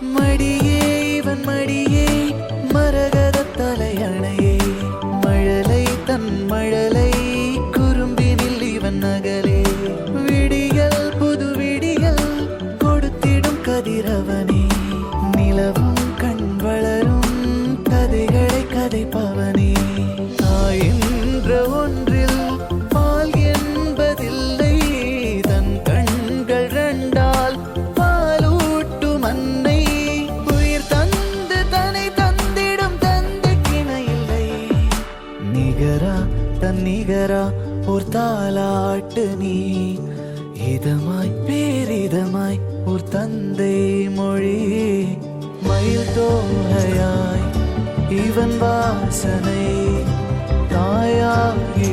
மடியே இவன் மடியே மரகத தலையணையே மழலை தன் மழலை குறும்பினில் இவன் நகலே விடியல் புது விடியல் கொடுத்திடும் கதிரவனே நிலவும் கண் வளரும் கதைகளை கதைப்பவனே தாய் என்ற ஒன்றில் பால் என்பதில்லை தன் கண்கள் ரெண்டால் பாலூட்டும் அன்னை உயிர் தந்து தன்னை தந்திடும் தந்தை கிணையில்லை நிகரா தன் நிகரா ஒரு தாலாட்டு நீ இதமாய் பேரிதமாய் ஒரு தந்தை மொழி மயில் தோகையாய் இவன் வாசனை தாயாகி